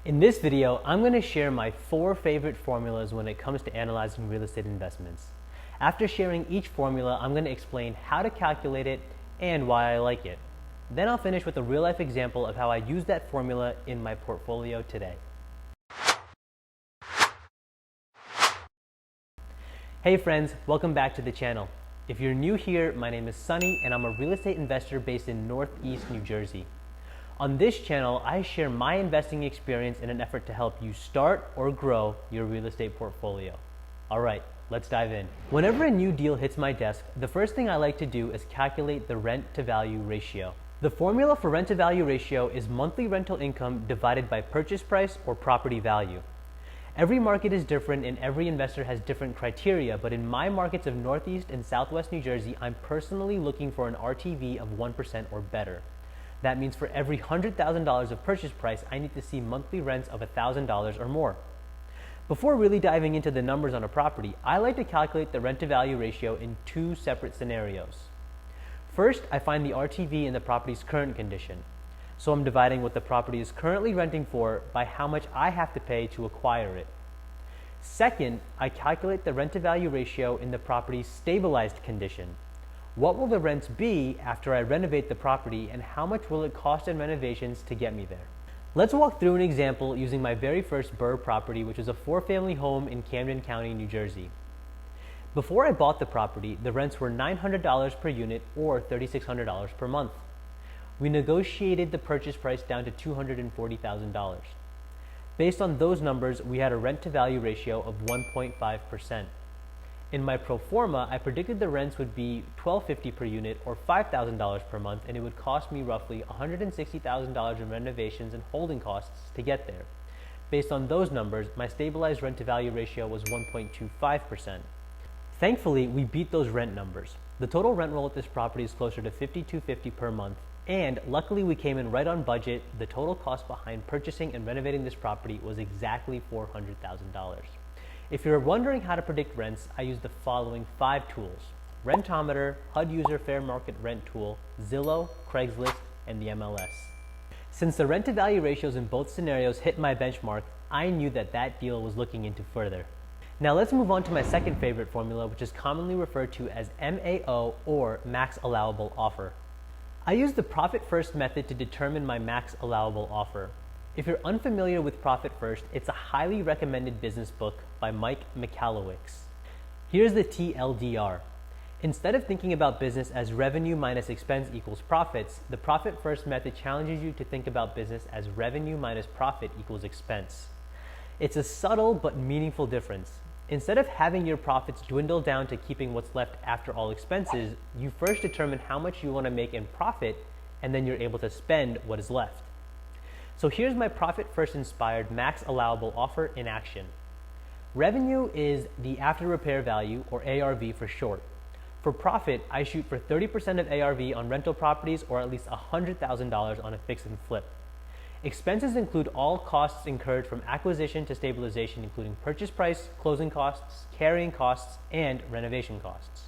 In this video, I'm going to share my 4 favorite formulas when it comes to analyzing real estate investments. After sharing each formula, I'm going to explain how to calculate it and why I like it. Then I'll finish with a real-life example of how I use that formula in my portfolio today. Hey friends, welcome back to the channel. If you're new here, my name is Sunny and I'm a real estate investor based in Northeast New Jersey. On this channel, I share my investing experience in an effort to help you start or grow your real estate portfolio. All right, let's dive in. Whenever a new deal hits my desk, the first thing I like to do is calculate the rent to value ratio. The formula for rent to value ratio is monthly rental income divided by purchase price or property value. Every market is different and every investor has different criteria, but in my markets of Northeast and Southwest New Jersey, I'm personally looking for an RTV of 1% or better. That means for every $100,000 of purchase price, I need to see monthly rents of $1,000 or more. Before really diving into the numbers on a property, I like to calculate the rent to value ratio in 2 separate scenarios. First, I find the RTV in the property's current condition. So I'm dividing what the property is currently renting for by how much I have to pay to acquire it. Second, I calculate the rent to value ratio in the property's stabilized condition. What will the rents be after I renovate the property, and how much will it cost in renovations to get me there? Let's walk through an example using my very first BRRRR property, which is a 4-family home in Camden County, New Jersey. Before I bought the property, the rents were $900 per unit or $3,600 per month. We negotiated the purchase price down to $240,000. Based on those numbers, we had a rent to value ratio of 1.5%. In my pro forma, I predicted the rents would be $1,250 per unit or $5,000 per month, and it would cost me roughly $160,000 in renovations and holding costs to get there. Based on those numbers, my stabilized rent to value ratio was 1.25%. Thankfully, we beat those rent numbers. The total rent roll at this property is closer to $5,250 per month, and luckily we came in right on budget. The total cost behind purchasing and renovating this property was exactly $400,000. If you're wondering how to predict rents, I use the following 5 tools: Rentometer, HUD User Fair Market Rent Tool, Zillow, Craigslist, and the MLS. Since the rent to value ratios in both scenarios hit my benchmark, I knew that deal was looking into further. Now let's move on to my second favorite formula, which is commonly referred to as MAO, or Max Allowable Offer. I use the Profit First method to determine my max allowable offer. If you're unfamiliar with Profit First, it's a highly recommended business book by Mike Michalowicz. Here's the TLDR. Instead of thinking about business as revenue minus expense equals profits, the Profit First method challenges you to think about business as revenue minus profit equals expense. It's a subtle but meaningful difference. Instead of having your profits dwindle down to keeping what's left after all expenses, you first determine how much you want to make in profit, and then you're able to spend what is left. So here's my Profit First inspired max allowable offer in action. Revenue is the after repair value, or ARV for short. For profit, I shoot for 30% of ARV on rental properties, or at least $100,000 on a fix and flip. Expenses include all costs incurred from acquisition to stabilization, including purchase price, closing costs, carrying costs, and renovation costs.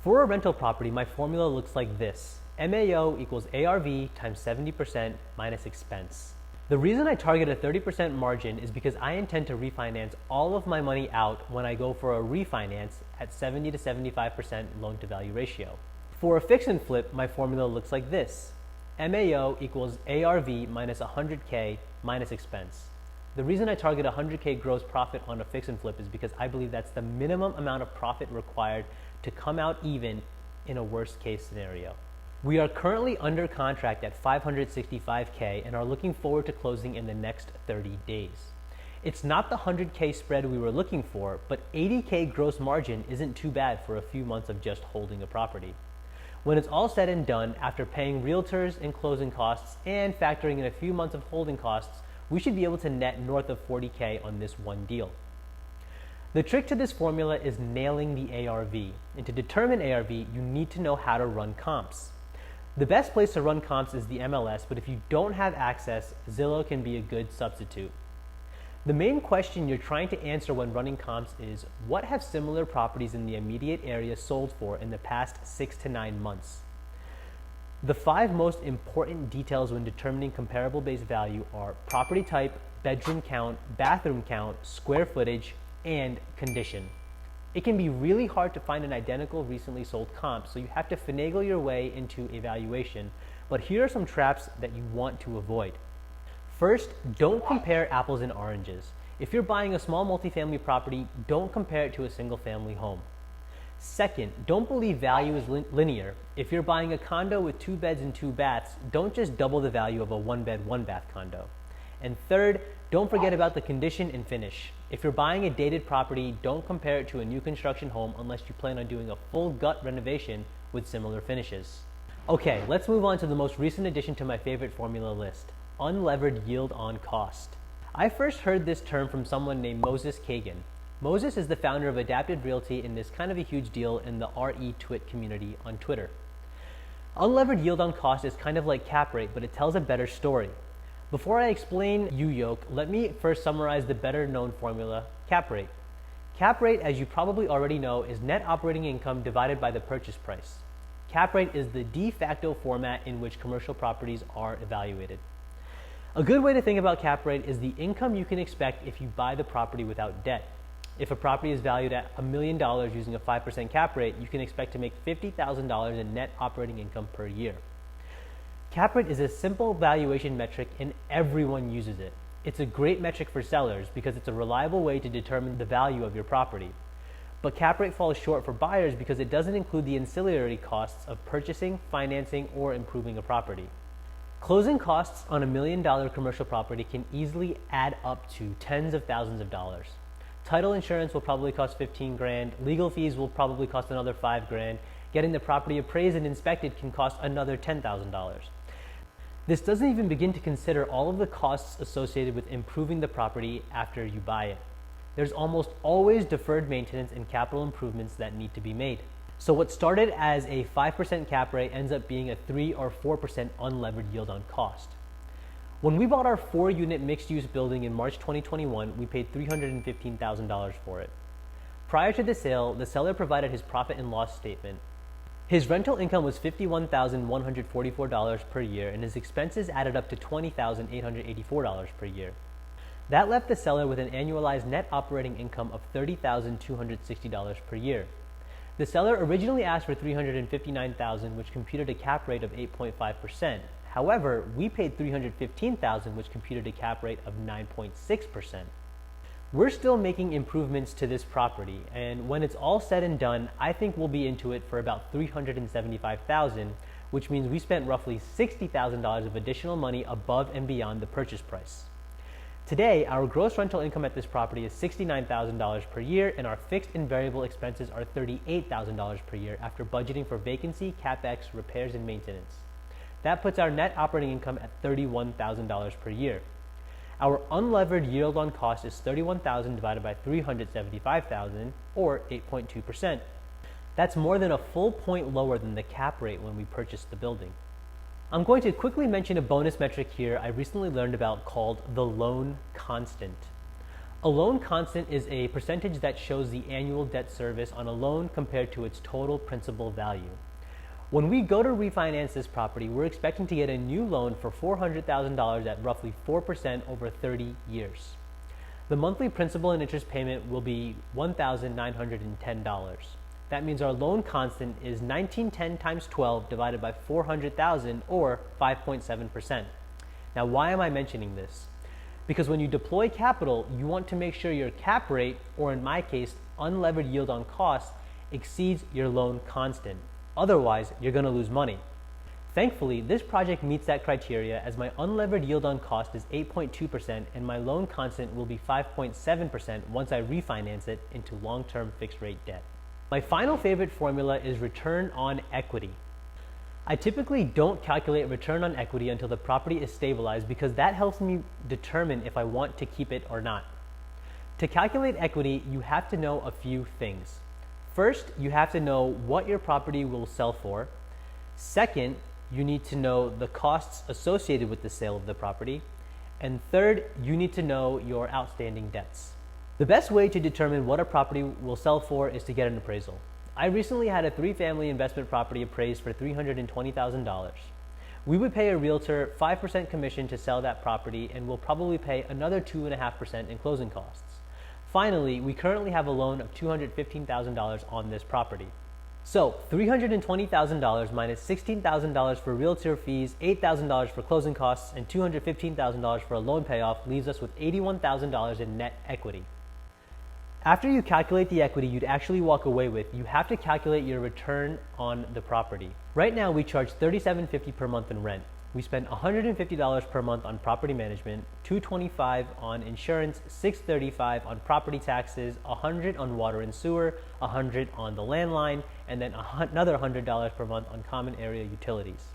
For a rental property, my formula looks like this: MAO equals ARV times 70% minus expense. The reason I target a 30% margin is because I intend to refinance all of my money out when I go for a refinance at 70 to 75% loan to value ratio. For a fix and flip, my formula looks like this: MAO equals ARV minus 100K minus expense. The reason I target 100K gross profit on a fix and flip is because I believe that's the minimum amount of profit required to come out even in a worst case scenario. We are currently under contract at $565K and are looking forward to closing in the next 30 days. It's not the 100K spread we were looking for, but 80K gross margin isn't too bad for a few months of just holding a property. When it's all said and done, after paying realtors and closing costs and factoring in a few months of holding costs, we should be able to net north of 40K on this one deal. The trick to this formula is nailing the ARV, and to determine ARV, you need to know how to run comps. The best place to run comps is the MLS, but if you don't have access, Zillow can be a good substitute. The main question you're trying to answer when running comps is, what have similar properties in the immediate area sold for in the past 6 to 9 months? The 5 most important details when determining comparable base value are property type, bedroom count, bathroom count, square footage, and condition. It can be really hard to find an identical recently sold comp, so you have to finagle your way into a valuation, but here are some traps that you want to avoid. First, don't compare apples and oranges. If you're buying a small multifamily property, don't compare it to a single family home. Second, don't believe value is linear. If you're buying a condo with 2 beds and 2 baths, don't just double the value of a 1-bed, 1-bath condo. And third, don't forget about the condition and finish. If you're buying a dated property, don't compare it to a new construction home unless you plan on doing a full gut renovation with similar finishes. Okay, let's move on to the most recent addition to my favorite formula list, unlevered yield on cost. I first heard this term from someone named Moses Kagan. Moses is the founder of Adapted Realty and is kind of a huge deal in the RE-Twit community on Twitter. Unlevered yield on cost is kind of like cap rate, but it tells a better story. Before I explain UYOC, let me first summarize the better known formula, cap rate. Cap rate, as you probably already know, is net operating income divided by the purchase price. Cap rate is the de facto format in which commercial properties are evaluated. A good way to think about cap rate is the income you can expect if you buy the property without debt. If a property is valued at $1 million using a 5% cap rate, you can expect to make $50,000 in net operating income per year. Cap rate is a simple valuation metric and everyone uses it. It's a great metric for sellers because it's a reliable way to determine the value of your property. But cap rate falls short for buyers because it doesn't include the ancillary costs of purchasing, financing, or improving a property. Closing costs on $1 million commercial property can easily add up to tens of thousands of dollars. Title insurance will probably cost 15 grand. Legal fees will probably cost another 5 grand. Getting the property appraised and inspected can cost another $10,000. This doesn't even begin to consider all of the costs associated with improving the property after you buy it. There's almost always deferred maintenance and capital improvements that need to be made. So what started as a 5% cap rate ends up being a 3 or 4% unlevered yield on cost. When we bought our 4-unit mixed-use building in March 2021, we paid $315,000 for it. Prior to the sale, the seller provided his profit and loss statement. His rental income was $51,144 per year, and his expenses added up to $20,884 per year. That left the seller with an annualized net operating income of $30,260 per year. The seller originally asked for $359,000, which computed a cap rate of 8.5%. However, we paid $315,000, which computed a cap rate of 9.6%. We're still making improvements to this property, and when it's all said and done, I think we'll be into it for about $375,000, which means we spent roughly $60,000 of additional money above and beyond the purchase price. Today, our gross rental income at this property is $69,000 per year, and our fixed and variable expenses are $38,000 per year after budgeting for vacancy, capex, repairs, and maintenance. That puts our net operating income at $31,000 per year. Our unlevered yield on cost is $31,000 divided by $375,000, or 8.2%. That's more than a full point lower than the cap rate when we purchased the building. I'm going to quickly mention a bonus metric here I recently learned about called the loan constant. A loan constant is a percentage that shows the annual debt service on a loan compared to its total principal value. When we go to refinance this property, we're expecting to get a new loan for $400,000 at roughly 4% over 30 years. The monthly principal and interest payment will be $1,910. That means our loan constant is 1910 times 12 divided by 400,000, or 5.7%. Now, why am I mentioning this? Because when you deploy capital, you want to make sure your cap rate, or in my case, unlevered yield on cost, exceeds your loan constant. Otherwise, you're going to lose money. Thankfully, this project meets that criteria as my unlevered yield on cost is 8.2% and my loan constant will be 5.7% once I refinance it into long-term fixed rate debt. My final favorite formula is return on equity. I typically don't calculate return on equity until the property is stabilized because that helps me determine if I want to keep it or not. To calculate equity, you have to know a few things. First, you have to know what your property will sell for. Second, you need to know the costs associated with the sale of the property. And third, you need to know your outstanding debts. The best way to determine what a property will sell for is to get an appraisal. I recently had a 3-family investment property appraised for $320,000. We would pay a realtor 5% commission to sell that property, and we'll probably pay another 2.5% in closing costs. Finally, we currently have a loan of $215,000 on this property. So $320,000 minus $16,000 for realtor fees, $8,000 for closing costs, and $215,000 for a loan payoff leaves us with $81,000 in net equity. After you calculate the equity you'd actually walk away with, you have to calculate your return on the property. Right now, we charge $37.50 per month in rent. We spend $150 per month on property management, $225 on insurance, $635 on property taxes, $100 on water and sewer, $100 on the landline, and then another $100 per month on common area utilities.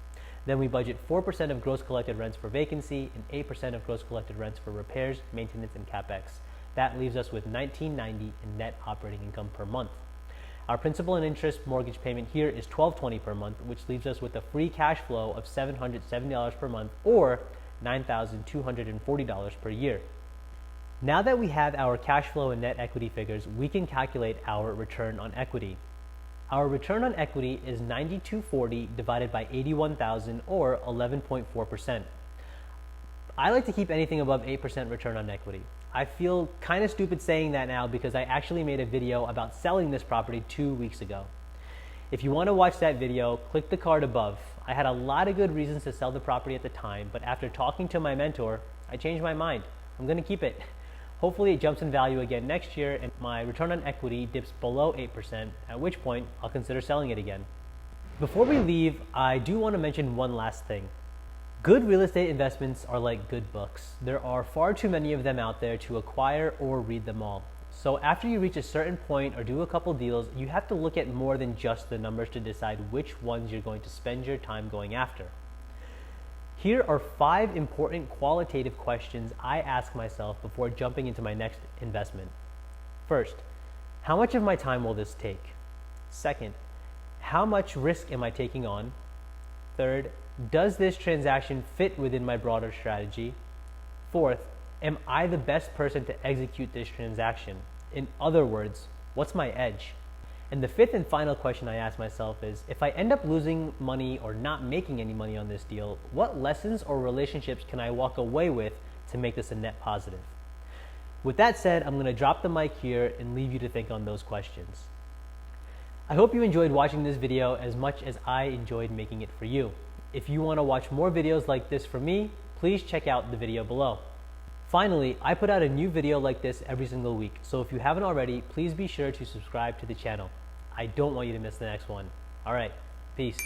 Then we budget 4% of gross collected rents for vacancy and 8% of gross collected rents for repairs, maintenance, and capex. That leaves us with $19.90 in net operating income per month. Our principal and interest mortgage payment here is $12.20 per month, which leaves us with a free cash flow of $770 per month or $9,240 per year. Now that we have our cash flow and net equity figures, we can calculate our return on equity. Our return on equity is $92.40 divided by 81,000 or 11.4%. I like to keep anything above 8% return on equity. I feel kind of stupid saying that now because I actually made a video about selling this property 2 weeks ago. If you want to watch that video, click the card above. I had a lot of good reasons to sell the property at the time, but after talking to my mentor, I changed my mind. I'm going to keep it. Hopefully it jumps in value again next year and my return on equity dips below 8%, at which point I'll consider selling it again. Before we leave, I do want to mention one last thing. Good real estate investments are like good books. There are far too many of them out there to acquire or read them all. So after you reach a certain point or do a couple deals, you have to look at more than just the numbers to decide which ones you're going to spend your time going after. Here are 5 important qualitative questions I ask myself before jumping into my next investment. First, how much of my time will this take? Second, how much risk am I taking on? Third, does this transaction fit within my broader strategy? Fourth, am I the best person to execute this transaction? In other words, what's my edge? And the fifth and final question I ask myself is, if I end up losing money or not making any money on this deal, what lessons or relationships can I walk away with to make this a net positive? With that said, I'm going to drop the mic here and leave you to think on those questions. I hope you enjoyed watching this video as much as I enjoyed making it for you. If you want to watch more videos like this from me, please check out the video below. Finally, I put out a new video like this every single week, so if you haven't already, please be sure to subscribe to the channel. I don't want you to miss the next one. All right, peace.